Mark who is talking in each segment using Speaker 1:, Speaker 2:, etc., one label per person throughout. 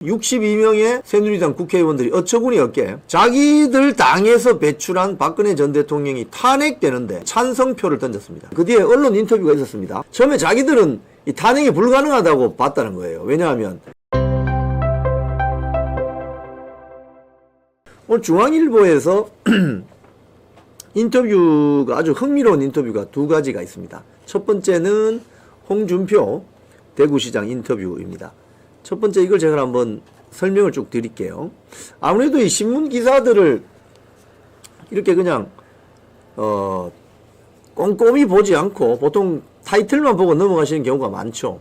Speaker 1: 62명의 새누리당 국회의원들이 어처구니 없게 자기들 당에서 배출한 박근혜 전 대통령이 탄핵되는데 찬성표를 던졌습니다. 그 뒤에 언론 인터뷰가 있었습니다. 처음에 자기들은 이 탄핵이 불가능하다고 봤다는 거예요. 왜냐하면 오늘 중앙일보에서 인터뷰가 아주 흥미로운 인터뷰가 두 가지가 있습니다. 첫 번째는 홍준표 대구시장 인터뷰입니다. 첫 번째 이걸 제가 한번 설명을 쭉 드릴게요. 아무래도 이 신문 기사들을 이렇게 그냥 꼼꼼히 보지 않고 보통 타이틀만 보고 넘어가시는 경우가 많죠.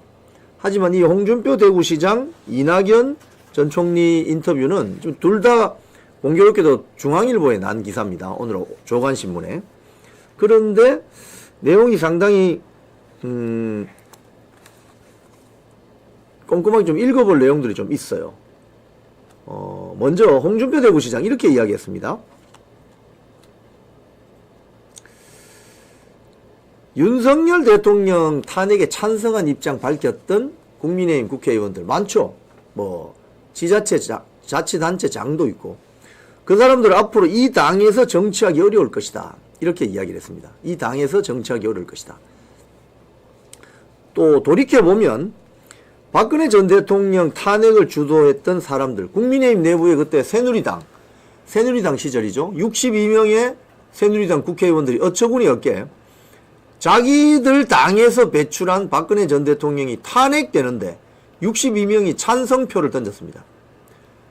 Speaker 1: 하지만 이 홍준표 대구시장, 이낙연 전 총리 인터뷰는 좀 둘 다 공교롭게도 중앙일보에 난 기사입니다. 오늘 조간신문에. 그런데 내용이 상당히 꼼꼼하게 좀 읽어볼 내용들이 좀 있어요. 먼저 홍준표 대구시장 이렇게 이야기했습니다. 윤석열 대통령 탄핵에 찬성한 입장 밝혔던 국민의힘 국회의원들 많죠. 뭐 자치단체장도 있고 그 사람들 앞으로 이 당에서 정치하기 어려울 것이다. 이렇게 이야기를 했습니다. 이 당에서 정치하기 어려울 것이다. 또 돌이켜보면 박근혜 전 대통령 탄핵을 주도했던 사람들, 국민의힘 내부에 그때 새누리당 시절이죠. 62명의 새누리당 국회의원들이 어처구니 없게 자기들 당에서 배출한 박근혜 전 대통령이 탄핵되는데 62명이 찬성표를 던졌습니다.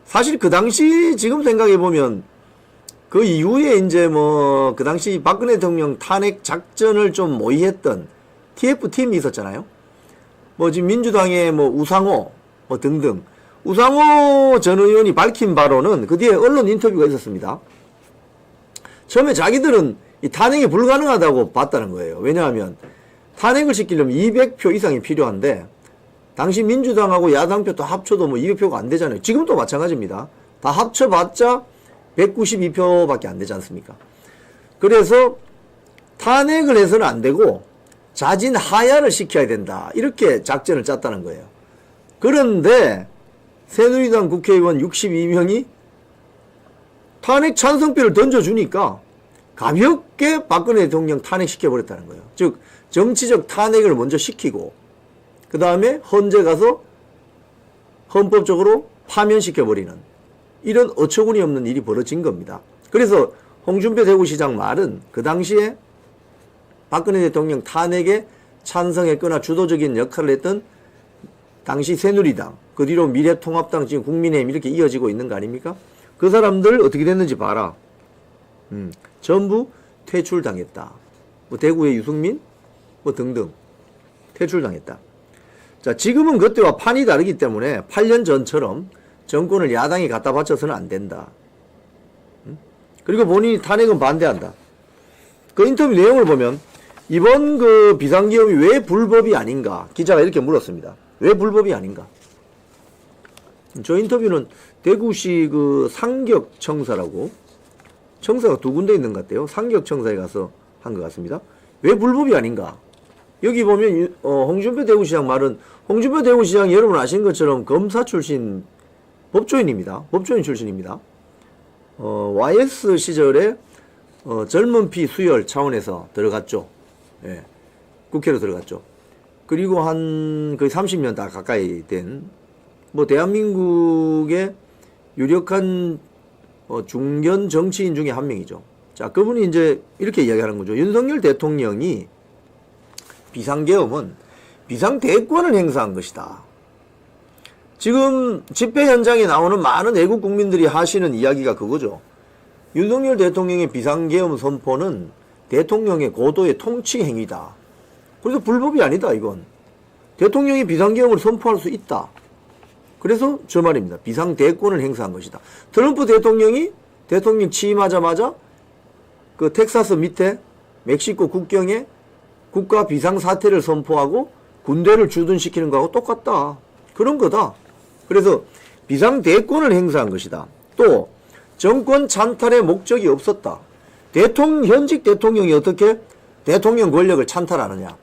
Speaker 1: 사실 그 당시 지금 생각해보면 그 이후에 이제 뭐 그 당시 박근혜 대통령 탄핵 작전을 좀 모의했던 TF팀이 있었잖아요. 뭐 지금 민주당의 뭐 우상호 뭐 등등 우상호 전 의원이 밝힌 바로는 그 뒤에 언론 인터뷰가 있었습니다. 처음에 자기들은 이 탄핵이 불가능하다고 봤다는 거예요. 왜냐하면 탄핵을 시키려면 200표 이상이 필요한데 당시 민주당하고 야당표 다 합쳐도 뭐 200표가 안 되잖아요. 지금도 마찬가지입니다. 다 합쳐봤자 192표밖에 안 되지 않습니까? 그래서 탄핵을 해서는 안 되고 자진 하야를 시켜야 된다. 이렇게 작전을 짰다는 거예요. 그런데 새누리당 국회의원 62명이 탄핵 찬성표를 던져주니까 가볍게 박근혜 대통령 탄핵시켜버렸다는 거예요. 즉 정치적 탄핵을 먼저 시키고 그 다음에 헌재 가서 헌법적으로 파면시켜버리는 이런 어처구니 없는 일이 벌어진 겁니다. 그래서 홍준표 대구시장 말은 그 당시에 박근혜 대통령 탄핵에 찬성했거나 주도적인 역할을 했던 당시 새누리당, 그 뒤로 미래통합당, 지금 국민의힘 이렇게 이어지고 있는 거 아닙니까? 그 사람들 어떻게 됐는지 봐라. 전부 퇴출당했다. 뭐 대구의 유승민 뭐 등등 퇴출당했다. 자, 지금은 그때와 판이 다르기 때문에 8년 전처럼 정권을 야당이 갖다 바쳐서는 안 된다. 그리고 본인이 탄핵은 반대한다. 그 인터뷰 내용을 보면 이번 그 비상계엄이 왜 불법이 아닌가? 기자가 이렇게 물었습니다. 왜 불법이 아닌가? 저 인터뷰는 대구시 그 상격청사라고 청사가 두 군데 있는 것 같아요. 상격청사에 가서 한 것 같습니다. 왜 불법이 아닌가? 여기 보면 홍준표 대구시장 말은 홍준표 대구시장 여러분 아시는 것처럼 검사 출신 법조인입니다. 법조인 출신입니다. YS 시절에 젊은 피 수혈 차원에서 들어갔죠. 예, 국회로 들어갔죠. 그리고 한 거의 30년 다 가까이 된 뭐 대한민국의 유력한 중견 정치인 중에 한 명이죠. 자, 그분이 이제 이렇게 이야기하는 거죠. 윤석열 대통령이 비상계엄은 비상대권을 행사한 것이다. 지금 집회 현장에 나오는 많은 애국 국민들이 하시는 이야기가 그거죠. 윤석열 대통령의 비상계엄 선포는 대통령의 고도의 통치 행위다. 그래서 불법이 아니다 이건. 대통령이 비상계엄을 선포할 수 있다. 그래서 저 말입니다. 비상대권을 행사한 것이다. 트럼프 대통령이 대통령 취임하자마자 그 텍사스 밑에 멕시코 국경에 국가 비상사태를 선포하고 군대를 주둔시키는 거하고 똑같다. 그런 거다. 그래서 비상대권을 행사한 것이다. 또 정권 찬탈의 목적이 없었다. 현직 대통령이 어떻게 대통령 권력을 찬탈하느냐.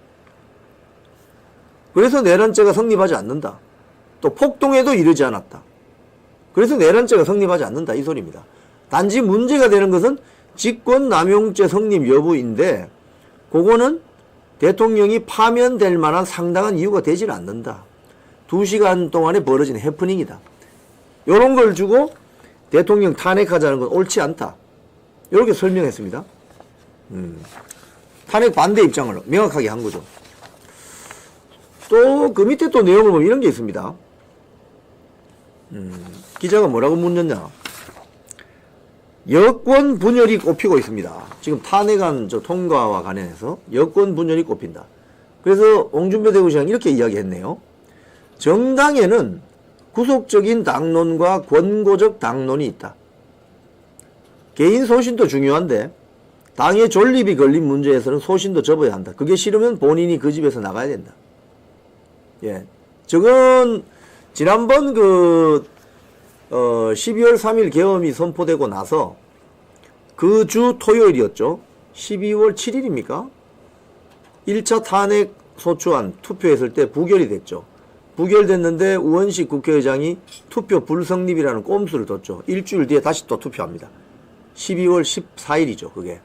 Speaker 1: 그래서 내란죄가 성립하지 않는다. 또 폭동에도 이르지 않았다. 그래서 내란죄가 성립하지 않는다 이 소리입니다. 단지 문제가 되는 것은 직권남용죄 성립 여부인데 그거는 대통령이 파면될 만한 상당한 이유가 되질 않는다. 2시간 동안에 벌어진 해프닝이다. 이런 걸 주고 대통령 탄핵하자는 건 옳지 않다. 이렇게 설명했습니다. 탄핵 반대 입장을 명확하게 한 거죠. 또 그 밑에 또 내용을 보면 이런 게 있습니다. 기자가 뭐라고 묻느냐. 여권 분열이 꼽히고 있습니다. 지금 탄핵안 통과와 관련해서 여권 분열이 꼽힌다. 그래서 홍준표 대구시장 이렇게 이야기했네요. 정당에는 구속적인 당론과 권고적 당론이 있다. 개인 소신도 중요한데 당의 존립이 걸린 문제에서는 소신도 접어야 한다. 그게 싫으면 본인이 그 집에서 나가야 된다. 예, 저건 지난번 12월 3일 계엄이 선포되고 나서 그 주 토요일이었죠. 12월 7일입니까? 1차 탄핵 소추안 투표했을 때 부결이 됐죠. 부결됐는데 우원식 국회의장이 투표 불성립이라는 꼼수를 뒀죠. 일주일 뒤에 다시 또 투표합니다. 12월 14일이죠, 그게.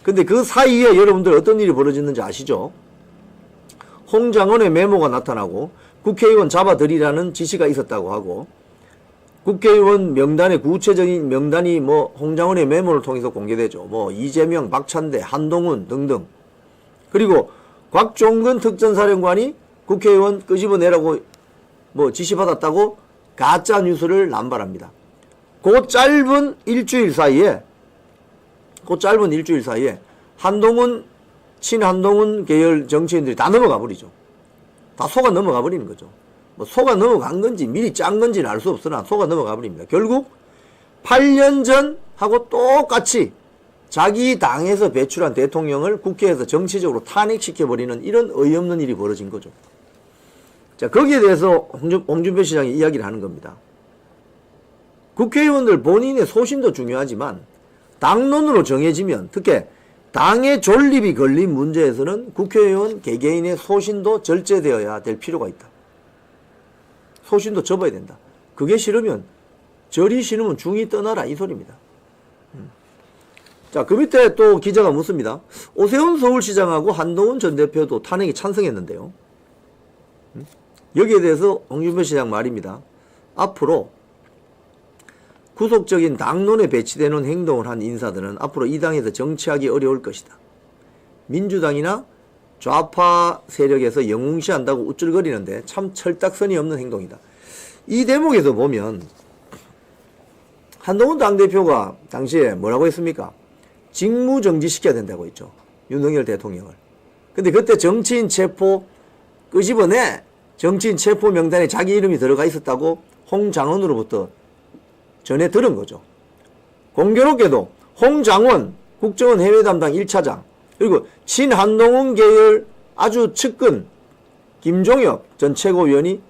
Speaker 1: 근데 그 사이에 여러분들 어떤 일이 벌어졌는지 아시죠? 홍장원의 메모가 나타나고 국회의원 잡아들이라는 지시가 있었다고 하고 국회의원 명단의 구체적인 명단이 뭐 홍장원의 메모를 통해서 공개되죠. 뭐 이재명, 박찬대, 한동훈 등등. 그리고 곽종근 특전사령관이 국회의원 끄집어내라고 뭐 지시받았다고 가짜 뉴스를 남발합니다. 그 짧은 일주일 사이에 한동훈, 친한동훈 계열 정치인들이 다 넘어가 버리죠. 다 속아 넘어가 버리는 거죠. 뭐 속아 넘어간 건지 미리 짠 건지는 알 수 없으나 속아 넘어가 버립니다. 결국 8년 전하고 똑같이 자기 당에서 배출한 대통령을 국회에서 정치적으로 탄핵시켜버리는 이런 어이없는 일이 벌어진 거죠. 자, 거기에 대해서 홍준표 시장이 이야기를 하는 겁니다. 국회의원들 본인의 소신도 중요하지만 당론으로 정해지면 특히 당의 존립이 걸린 문제에서는 국회의원 개개인의 소신도 절제되어야 될 필요가 있다. 소신도 접어야 된다. 그게 싫으면 절이 싫으면 중이 떠나라 이 소리입니다. 자, 그 밑에 또 기자가 묻습니다. 오세훈 서울시장하고 한동훈 전 대표도 탄핵에 찬성했는데요. 여기에 대해서 홍준표 시장 말입니다. 앞으로 구속적인 당론에 배치되는 행동을 한 인사들은 앞으로 이 당에서 정치하기 어려울 것이다. 민주당이나 좌파 세력에서 영웅시한다고 우쭐거리는데 참 철딱선이 없는 행동이다. 이 대목에서 보면 한동훈 당대표가 당시에 뭐라고 했습니까? 직무정지시켜야 된다고 했죠. 윤석열 대통령을. 근데 그때 정치인 체포 끄집어내 정치인 체포 명단에 자기 이름이 들어가 있었다고 홍장원으로부터 전해 들은 거죠. 공교롭게도 홍장원 국정원 해외담당 1차장 그리고 친한동훈 계열 아주 측근 김종혁 전 최고위원이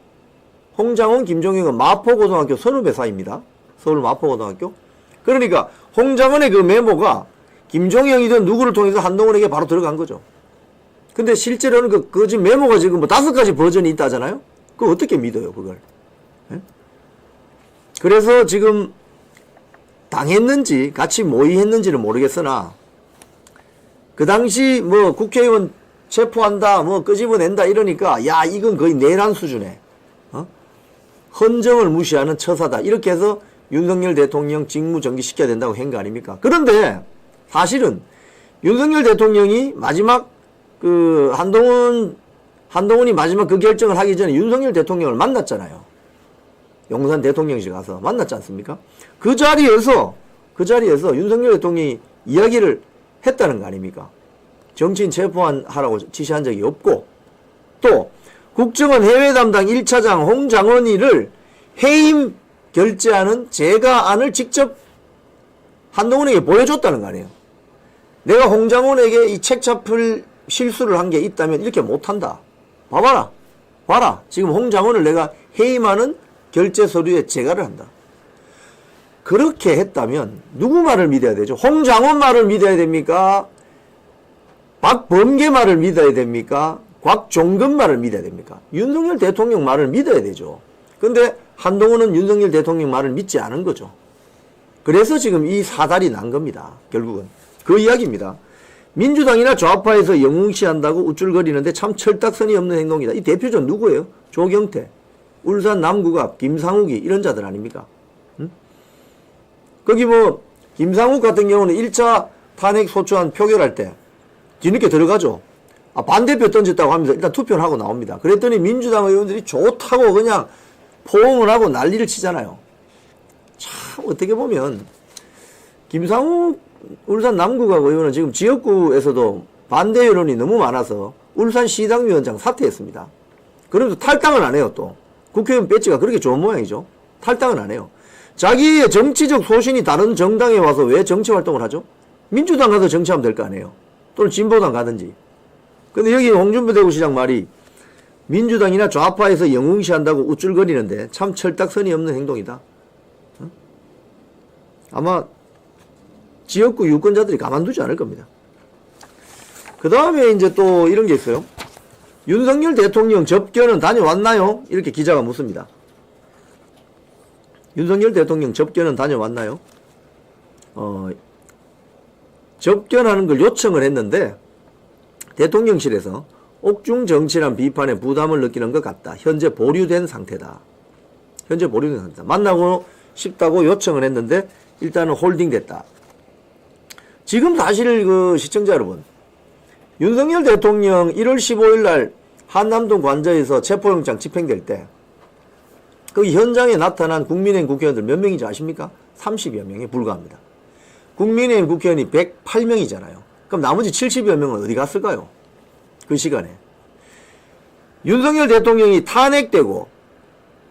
Speaker 1: 홍장원, 김종혁은 마포고등학교 선후배 사이입니다. 서울 마포고등학교. 그러니까 홍장원의 그 메모가 김종혁이든 누구를 통해서 한동훈에게 바로 들어간 거죠. 근데 실제로는 그 지금 메모가 지금 뭐 5가지 버전이 있다잖아요. 그거 어떻게 믿어요, 그걸? 예? 그래서 지금 당했는지 같이 모의했는지는 모르겠으나 그 당시 뭐 국회의원 체포한다 뭐 끄집어낸다 이러니까 야 이건 거의 내란 수준의 헌정을 무시하는 처사다 이렇게 해서 윤석열 대통령 직무정지시켜야 된다고 한 거 아닙니까? 그런데 사실은 윤석열 대통령이 마지막 그 한동훈이 마지막 그 결정을 하기 전에 윤석열 대통령을 만났잖아요. 용산 대통령실 가서 만났지 않습니까? 그 자리에서 윤석열 대통령이 이야기를 했다는 거 아닙니까? 정치인 체포하라고 지시한 적이 없고 또 국정원 해외담당 1차장 홍장원이를 해임 결재하는 재가안을 직접 한동훈에게 보여줬다는 거 아니에요. 내가 홍장원에게 이 책 잡힐 실수를 한 게 있다면 이렇게 못한다. 봐라. 지금 홍장원을 내가 해임하는 결재 서류에 재가를 한다. 그렇게 했다면 누구 말을 믿어야 되죠? 홍장원 말을 믿어야 됩니까? 박범계 말을 믿어야 됩니까? 곽종근 말을 믿어야 됩니까? 윤석열 대통령 말을 믿어야 되죠. 근데 한동훈은 윤석열 대통령 말을 믿지 않은 거죠. 그래서 지금 이 사달이 난 겁니다. 결국은. 그 이야기입니다. 민주당이나 좌파에서 영웅시한다고 우쭐거리는데 참 철딱선이 없는 행동이다. 이 대표적 누구예요? 조경태, 울산 남구갑, 김상욱이 이런 자들 아닙니까? 응? 거기 뭐 김상욱 같은 경우는 1차 탄핵 소추안 표결할 때 뒤늦게 들어가죠. 반대표 던졌다고 하면서 일단 투표를 하고 나옵니다. 그랬더니 민주당 의원들이 좋다고 그냥 포옹을 하고 난리를 치잖아요. 참 어떻게 보면 김상욱 울산 남구갑 의원은 지금 지역구에서도 반대 여론이 너무 많아서 울산시당위원장 사퇴했습니다. 그러면서 탈당을 안 해요. 또 국회의원 배지가 그렇게 좋은 모양이죠. 탈당을 안 해요. 자기의 정치적 소신이 다른 정당에 와서 왜 정치활동을 하죠? 민주당 가서 정치하면 될 거 아니에요. 또는 진보당 가든지. 근데 여기 홍준표 대구시장 말이 민주당이나 좌파에서 영웅시한다고 우쭐거리는데 참 철딱선이 없는 행동이다. 아마 지역구 유권자들이 가만두지 않을 겁니다. 그 다음에 이제 또 이런 게 있어요. 윤석열 대통령 접견은 다녀왔나요? 이렇게 기자가 묻습니다. 윤석열 대통령 접견은 다녀왔나요? 접견하는 걸 요청을 했는데 대통령실에서 옥중 정치란 비판에 부담을 느끼는 것 같다. 현재 보류된 상태다. 현재 보류된 상태다. 만나고 싶다고 요청을 했는데 일단은 홀딩됐다. 지금 사실 그 시청자 여러분, 윤석열 대통령 1월 15일 날 한남동 관저에서 체포영장 집행될 때 그 현장에 나타난 국민의힘 국회의원들 몇 명인지 아십니까? 30여 명에 불과합니다. 국민의힘 국회의원이 108명이잖아요. 그럼 나머지 70여 명은 어디 갔을까요? 그 시간에. 윤석열 대통령이 탄핵되고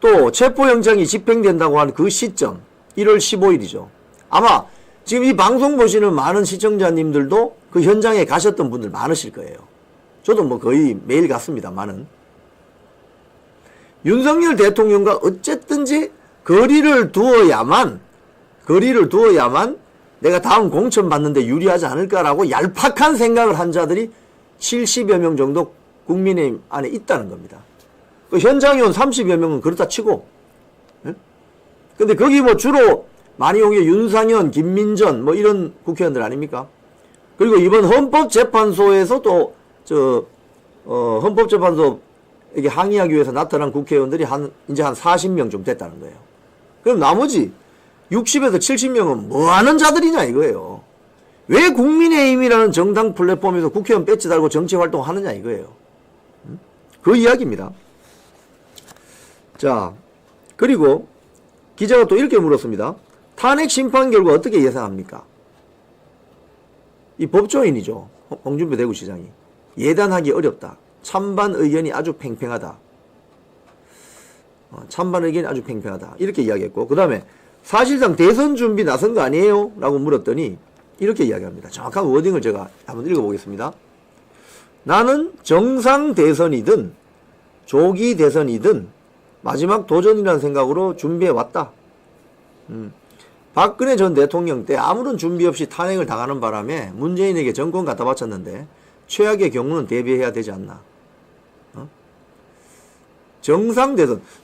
Speaker 1: 또 체포영장이 집행된다고 한 그 시점 1월 15일이죠. 아마 지금 이 방송 보시는 많은 시청자님들도 그 현장에 가셨던 분들 많으실 거예요. 저도 뭐 거의 매일 갔습니다. 많은. 윤석열 대통령과 어쨌든지 거리를 두어야만 내가 다음 공천 받는데 유리하지 않을까라고 얄팍한 생각을 한 자들이 70여 명 정도 국민의힘 안에 있다는 겁니다. 그 현장에 온 30여 명은 그렇다 치고, 예? 근데 거기 뭐 주로 많이 온 게 윤상현, 김민전 뭐 이런 국회의원들 아닙니까? 그리고 이번 헌법재판소에서 또 헌법재판소 이게 항의하기 위해서 나타난 국회의원들이 이제 한 40명 좀 됐다는 거예요. 그럼 나머지 60에서 70명은 뭐 하는 자들이냐 이거예요. 왜 국민의힘이라는 정당 플랫폼에서 국회의원 배지 달고 정치 활동 하느냐 이거예요. 그 이야기입니다. 자, 그리고 기자가 또 이렇게 물었습니다. 탄핵 심판 결과 어떻게 예상합니까? 이 법조인이죠. 홍준표 대구시장이. 예단하기 어렵다. 찬반 의견이 아주 팽팽하다. 찬반 의견이 아주 팽팽하다. 이렇게 이야기했고, 그 다음에 사실상 대선 준비 나선 거 아니에요? 라고 물었더니 이렇게 이야기합니다. 정확한 워딩을 제가 한번 읽어보겠습니다. 나는 정상 대선이든 조기 대선이든 마지막 도전이라는 생각으로 준비해왔다. 박근혜 전 대통령 때 아무런 준비 없이 탄핵을 당하는 바람에 문재인에게 정권 갖다 바쳤는데 최악의 경우는 대비해야 되지 않나.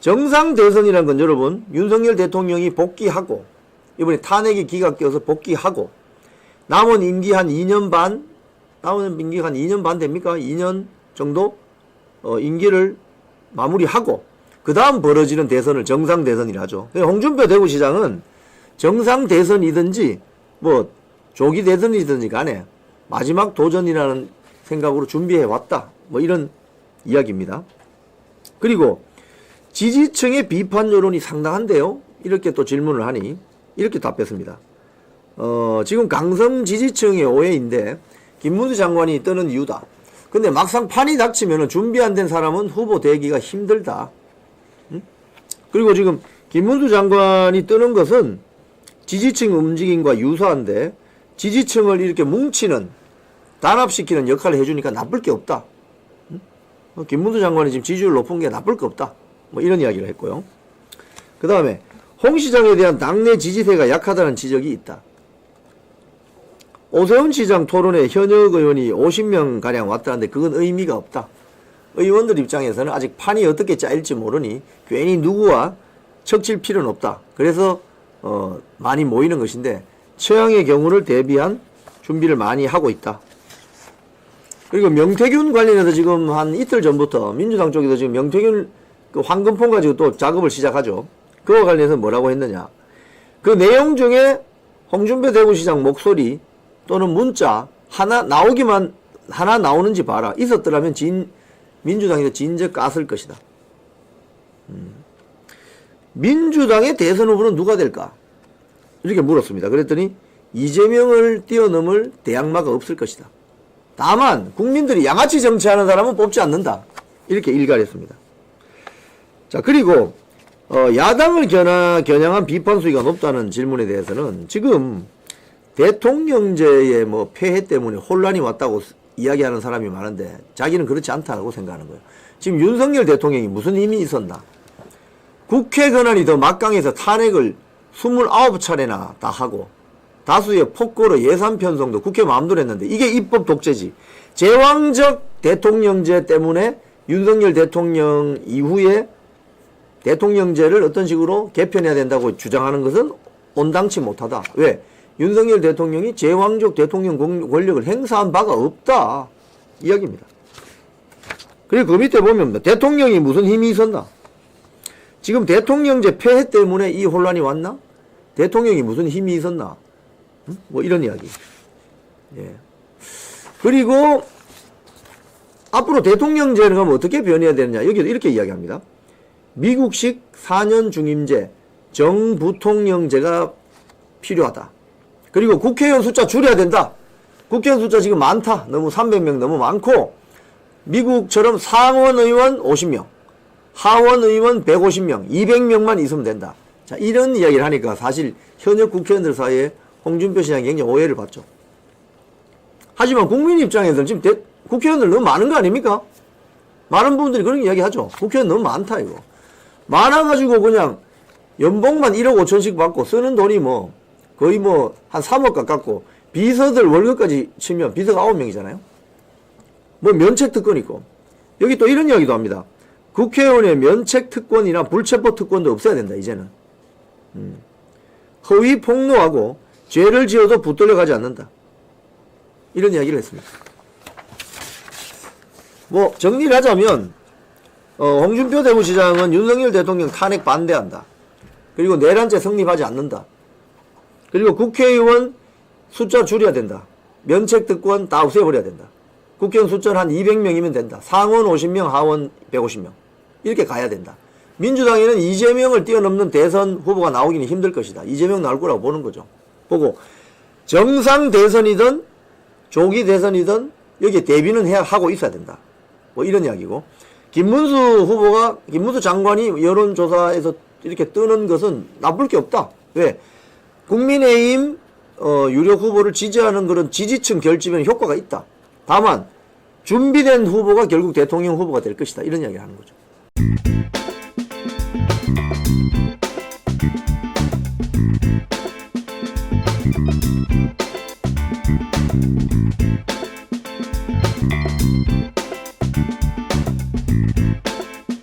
Speaker 1: 정상대선이라는 건 여러분, 윤석열 대통령이 복귀하고, 이번에 탄핵이 기가 껴서 복귀하고, 남은 임기 한 2년 반 됩니까? 2년 정도? 임기를 마무리하고, 그 다음 벌어지는 대선을 정상대선이라 하죠. 홍준표 대구시장은 정상대선이든지, 뭐, 조기 대선이든지 간에 마지막 도전이라는 생각으로 준비해왔다. 뭐 이런 이야기입니다. 그리고 지지층의 비판 여론이 상당한데요. 이렇게 또 질문을 하니 이렇게 답했습니다. 지금 강성 지지층의 오해인데 김문수 장관이 뜨는 이유다. 근데 막상 판이 닥치면 준비 안 된 사람은 후보 되기가 힘들다. 그리고 지금 김문수 장관이 뜨는 것은 지지층 움직임과 유사한데 지지층을 이렇게 뭉치는, 단합시키는 역할을 해주니까 나쁠 게 없다. 김문수 장관이 지금 지지율 높은 게 나쁠 게 없다. 뭐 이런 이야기를 했고요. 그 다음에 홍 시장에 대한 당내 지지세가 약하다는 지적이 있다. 오세훈 시장 토론에 현역 의원이 50명가량 왔다는데 그건 의미가 없다. 의원들 입장에서는 아직 판이 어떻게 짜일지 모르니 괜히 누구와 척칠 필요는 없다. 그래서 많이 모이는 것인데 최악의 경우를 대비한 준비를 많이 하고 있다. 그리고 명태균 관련해서 지금 한 이틀 전부터 민주당 쪽에서 지금 명태균 그 황금폰 가지고 또 작업을 시작하죠. 그와 관련해서 뭐라고 했느냐. 그 내용 중에 홍준표 대구시장 목소리 또는 문자 하나 나오는지 봐라. 있었더라면 민주당에서 진즉 깠을 것이다. 민주당의 대선 후보는 누가 될까? 이렇게 물었습니다. 그랬더니 이재명을 뛰어넘을 대항마가 없을 것이다. 다만 국민들이 양아치 정치하는 사람은 뽑지 않는다. 이렇게 일갈했습니다. 자, 그리고 야당을 겨냥한 비판 수위가 높다는 질문에 대해서는 지금 대통령제의 뭐 폐해 때문에 혼란이 왔다고 이야기하는 사람이 많은데 자기는 그렇지 않다고 생각하는 거예요. 지금 윤석열 대통령이 무슨 힘이 있었나? 국회 권한이 더 막강해서 탄핵을 29차례나 다 하고 다수의 폭거로 예산 편성도 국회 마음대로 했는데 이게 입법 독재지. 제왕적 대통령제 때문에 윤석열 대통령 이후에 대통령제를 어떤 식으로 개편해야 된다고 주장하는 것은 온당치 못하다. 왜? 윤석열 대통령이 제왕적 대통령 권력을 행사한 바가 없다. 이야기입니다. 그리고 그 밑에 보면 대통령이 무슨 힘이 있었나? 지금 대통령제 폐해 때문에 이 혼란이 왔나? 대통령이 무슨 힘이 있었나? 뭐 이런 이야기. 예. 그리고 앞으로 대통령제는 그럼 어떻게 변해야 되느냐? 여기도 이렇게 이야기합니다. 미국식 4년 중임제, 정부통령제가 필요하다. 그리고 국회의원 숫자 줄여야 된다. 국회의원 숫자 지금 많다. 너무 300명 너무 많고 미국처럼 상원의원 50명, 하원의원 150명, 200명만 있으면 된다. 자, 이런 이야기를 하니까 사실 현역 국회의원들 사이에 홍준표 시장이 굉장히 오해를 받죠. 하지만 국민 입장에서는 지금 국회의원들 너무 많은 거 아닙니까? 많은 분들이 그런 이야기 하죠. 국회의원 너무 많다 이거. 많아가지고 그냥 연봉만 1억 5천씩 받고 쓰는 돈이 뭐 거의 뭐 한 3억 가깝고 비서들 월급까지 치면 비서가 9명이잖아요. 뭐 면책 특권 있고 여기 또 이런 이야기도 합니다. 국회의원의 면책 특권이나 불체포 특권도 없어야 된다 이제는. 허위 폭로하고 죄를 지어도 붙들려 가지 않는다. 이런 이야기를 했습니다. 뭐 정리를 하자면 홍준표 대구시장은 윤석열 대통령 탄핵 반대한다. 그리고 내란죄 성립하지 않는다. 그리고 국회의원 숫자 줄여야 된다. 면책특권 다 없애버려야 된다. 국회의원 숫자는 한 200명이면 된다. 상원 50명, 하원 150명. 이렇게 가야 된다. 민주당에는 이재명을 뛰어넘는 대선 후보가 나오기는 힘들 것이다. 이재명 나올 거라고 보는 거죠. 보고 정상 대선이든 조기 대선이든 여기에 대비는 하고 있어야 된다. 뭐 이런 이야기고 김문수 장관이 여론조사에서 이렇게 뜨는 것은 나쁠 게 없다. 왜? 국민의힘 유력 후보를 지지하는 그런 지지층 결집에는 효과가 있다. 다만 준비된 후보가 결국 대통령 후보가 될 것이다. 이런 이야기를 하는 거죠.